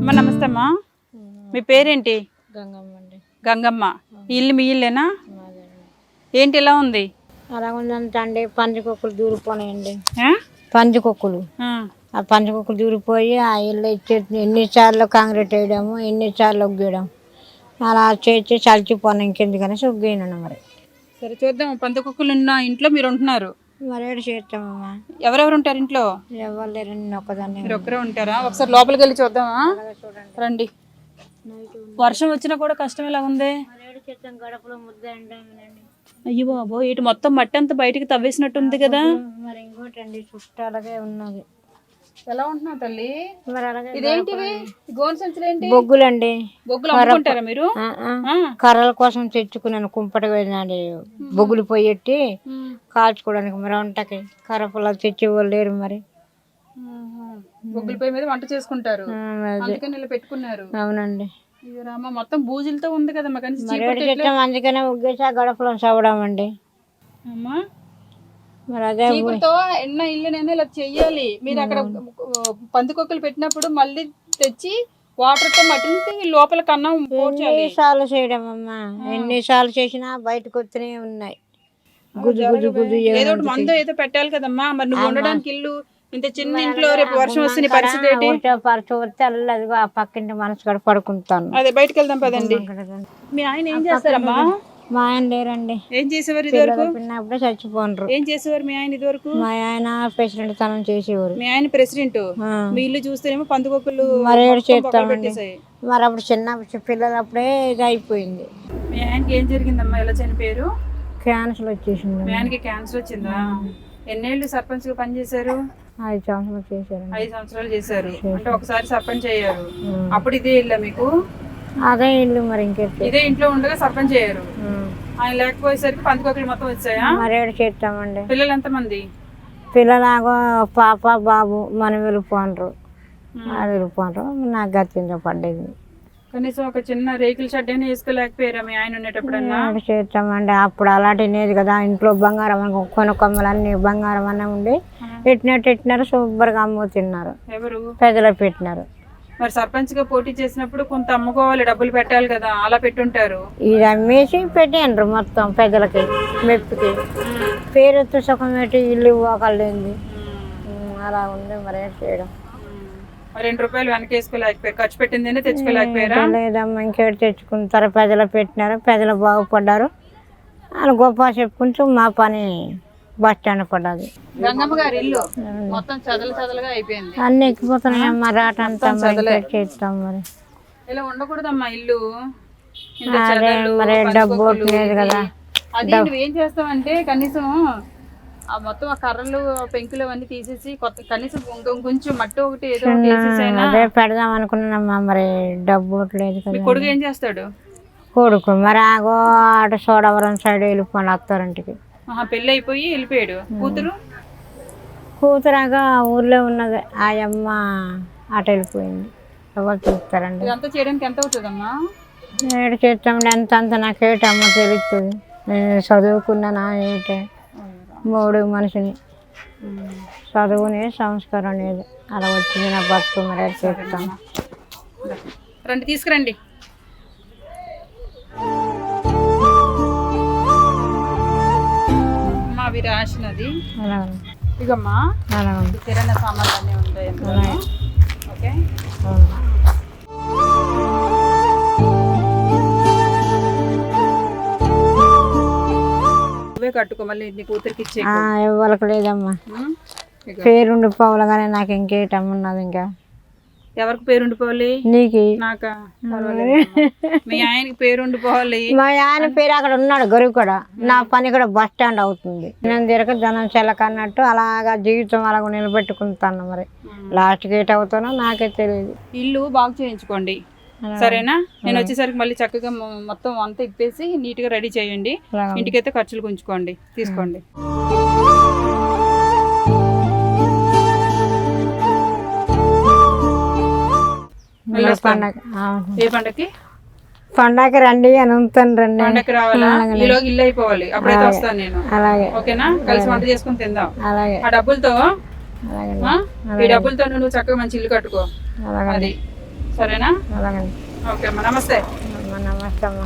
అమ్మ నమస్తే అమ్మా. మీ పేరేంటి? గంగమ్మ అండి. గంగమ్మ. ఈ ఇల్లు మీ ఇల్లేనా? మాదేనండి. ఏంటి ఎలా ఉంది? అలా ఉందంటే అండి పందికొక్కులు దూరిపోయినాయండి. ఆ? పందికొక్కులు ఆ. ఆ పందికొక్కులు దూరిపోయి ఆ ఇల్లు ఎన్నిసార్లు కాంక్రీట్ వేయడము ఎన్నిసార్లు ఒగ్గేయడం అలా చేసి చలిచిపోయినా ఇంకెందుకనేసి ఒగ్గేయను మరి. సరే చూద్దాం. పందికొక్కులు ఉన్న ఇంట్లో మీరు ఉంటున్నారు. మరి ఏడు చేస్తామమ్మా. ఎవరెవరు ఉంటారు ఇంట్లో? ఎవరు లేరు, నేను ఒక్కదాన్ని. మీరు ఒక్కరే ఉంటారా? ఒకసారి లోపలికి వెళ్ళి చూద్దామా? రండి. వర్షం వచ్చినా కూడా కష్టం ఎలా ఉంది? గడపలో ముద్ద. అయ్యో బాబో, ఇటు మొత్తం మట్టి అంతా బయటికి తవ్వేసినట్టు ఉంది కదా. మరి ఇంకోటి అండి చుట్టాలకే ఉన్నది. ఎలా ఉంటున్నావు తల్లి? మరి అలాగే ఇదేంటివి? గోను సంచులు ఏంటి? బొగ్గులండి. బొగ్గులు అమ్ముకుంటారా మీరు? కర్రల కోసం తెచ్చుకున్నాను. కుంపటి పోయినండి బొగ్గులు పొయ్యెట్టి కాల్చుకోవడానికి. మరి వంటకి కర్ర పొలాలు తెచ్చేవాళ్ళు లేరు. మరి బొగ్గుల పొయ్యి మీద వంట చేసుకుంటారు, అందుకని ఇలా పెట్టుకున్నారు. అవునండి. రామ మొత్తం బూజులతో ఉంది కదా. అందుకనే ఉగ్గేసా గడపలో చవడం అండి. అమ్మా మరి అదే ఎన్న ఇల్లునైనా ఇలా చెయ్యాలి. మీరు అక్కడ పందికొక్కులు పెట్టినప్పుడు మళ్ళీ తెచ్చి వాటర్ తో మట్టిని లోపల కన్నం ఎన్నిసార్లు చేయడం అమ్మా. ఎన్నిసార్లు చేసినా బయటకు వస్తూనే ఉన్నాయి. గుజు గుజు గుజు ఏదో మందు ఏదో పెట్టాలి కదమ్మా. మరి నువ్వు ఉండడానికి ఇల్లు ఇంత చిన్న ఇంట్లో రేపు వర్షం వస్తే పరిస్థితి ఏంటి? పరిస్థితి వస్తే అల్లదిగో ఆ పక్కింటి మనసు కూడా పడుకుంటాను. అదే బయటకు వెళ్దాం పదండి. మీ ఆయన ఏం చేస్తారమ్మా? మా ఆయన లేరండి. ఏం చేసేవారు ఇదివరకు? పిన్నప్పుడే చచ్చిపోండ్రు. ఏం చేసేవారు మీ ఆయన ఇదివరకు? మా ఆయన ప్రెసిడెంట్ తనం చేసేవారు. మీ ఆయన ప్రెసిడెంట్. మీ ఇల్లు చూస్తేనేమో పందికొక్కులు మరి ఏడు చేస్తామండి. మరి అప్పుడు చిన్న పిల్లలప్పుడే ఇది అయిపోయింది. మీ ఆయనకి ఏం జరిగిందమ్మా? ఎలా చనిపోయారు? క్యాన్సర్ వచ్చేసింది. మీ ఆయనకి క్యాన్సర్ వచ్చిందా? ఎన్నేళ్ళు సర్పంచ్ గా పనిచేశారు? 5 సంవత్సరాలు చేశారు. 5 సంవత్సరాలు చేశారు. అంటే ఒకసారి సర్పంచ్ అయ్యారు. అప్పుడు ఇదే ఇల్లా మీకు? అదే ఇల్లు. మరి ఇంకెట్ ఇదే ఇంట్లో ఉండగా సర్పంచ్ అయ్యారు. ఆయన లేకపోయేసరికి పందికొక్కులు మొత్తం వచ్చాయా? మరి ఏడు చేస్తామండి. పిల్లలు ఎంతమంది? పిల్లలాగో పాప బాబు మనం వెళ్ళిపోండ్రు. వెళ్ళిపోండ్రు. నాకు గతించ పడ్డది. కనీసం ఒక చిన్న రేకుల షెడ్ అయినా వేసుకోలేకపోయారా మీ ఆయన ఉండేటప్పుడన్నా? చేస్తామండి. అప్పుడు అలాంటి లేదు కదా. ఇంట్లో బంగారం కొనుకొమ్మలన్నీ బంగారం అన్నీ ఉండి పెట్టినారు. శుభ్రంగా అమ్ముతున్నారు. ఎవరు? పెద్దలు పెట్టినారు. మరి సర్పంచ్ గా పోటీ చేసినప్పుడు కొంత అమ్ముకోవాలి, డబ్బులు పెట్టాలి కదా. అలా పెట్టుంటారు. ఇది అమ్మేసి పెట్టారు మొత్తం పెద్దలకి మెప్పికి. పేరు సుఖం పెట్టి ఇల్లు ఇవ్వకలేదు. అలా ఉంది. మరి ఏం చేయడం? 2 రూపాయలు వెనకేసుకోలేకపోయారు. ఖర్చు పెట్టిందేనే తెచ్చుకోలేకపోయారా? లేదమ్మా. ఇంకేటి తెచ్చుకుంటారు. పెద్దలు పెట్టినారు. పెద్దలు బాగుపడ్డారు. వాళ్ళు గొప్ప చెప్పుకుంటూ మా పని బస్ స్టాండ్ పడ్డది. గంగమ్మ గారి ఇల్లు మొత్తం చదలుగా అయిపోయింది. అన్ని ఎక్కిపోతున్నాయమ్మా. రాటంతా చేస్తాం. మరి ఇలా ఉండకూడదమ్మా ఇల్లు. మరి డబ్బు లేదు కదా. అది నువ్వేం చేస్తావంటే కనీసం ఆ మొత్తం ఆ కర్రలు పెంకులు అవన్నీ తీసేసి కనీసం కొంచెం మట్టి ఒకటి ఏదో అదే పెడదాం అనుకున్నానమ్మా. మరి డబ్బు లేదు కదా. కొడుకు ఏం చేస్తాడు? కొడుకు మరి ఆగో అటు సోడవరం సైడ్ వెళ్ళిపోండి అత్తారింటికి. పెళ్ళి అయిపోయి వెళ్ళిపోయాడు. కూతురాగా ఊర్లో ఉన్నది. ఆ అమ్మ అటు వెళ్ళిపోయింది. ఎవరు చూస్తారండి? ఇదంతా చేయడానికి ఎంత అవుతుందమ్మా? ఏడు చేస్తామండి. అంత నాకేటమ్మ తెలుస్తుంది. నేను చదువుకున్నానా ఏంటే? 3 మనిషిని చదువుని సంస్కారం అనేది అలా వచ్చింది నా బతుకు. మరి చెప్తాను. రండి తీసుకురండి. అమ్మా అవి రాసినది అలా ఇగమ్మా. అలా కిరాణా సామాన్లు అన్నీ ఉంటాయి. ఓకే కట్టుకో. మళ్ళీ నీ కూతురికి ఇచ్చే ఇవ్వలకు లేదమ్మా. పేరుండిపోవాలి కానీ నాకు ఇంకేటమ్మున్నది. ఇంకా ఎవరికి పేరుండిపోవాలి? నీకు. నాకా? మీ ఆయనకి పేరుండిపోవాలి. మా ఆయన పేరు అక్కడ ఉన్నాడు గరువు కూడా. నా పని కూడా బస్ స్టాండ్ అవుతుంది. నేను తిరగ జనం చెల్లకన్నట్టు అలాగా జీవితం అలాగ నిలబెట్టుకుంటాను. మరి లాస్ట్కి ఏట అవుతానో నాకే తెలియదు. ఇల్లు బాగు చేయించుకోండి సరేనా? నేను వచ్చేసరికి మళ్ళీ చక్కగా మొత్తం అంతా ఇప్పేసి నీట్ గా రెడీ చేయండి. ఇంటికైతే ఖర్చులు ఉంచుకోండి. తీసుకోండి. ఏ పండగకి? పండగకి రండి అని ఉంటాను. రండి. పండగకి రావాలా? ఈలోగా ఇల్లు అయిపోవాలి. అప్పుడైతే వస్తాను నేను. అలాగే. ఓకేనా? కలిసి వంట చేసుకుని తిందాం. అలాగే. ఆ డబ్బులతో ఈ డబ్బులతో నువ్వు చక్కగా మంచి ఇల్లు కట్టుకో. అది సరేనా? అలాగే. ఓకే అమ్మా, నమస్తే. నమస్తే అమ్మ.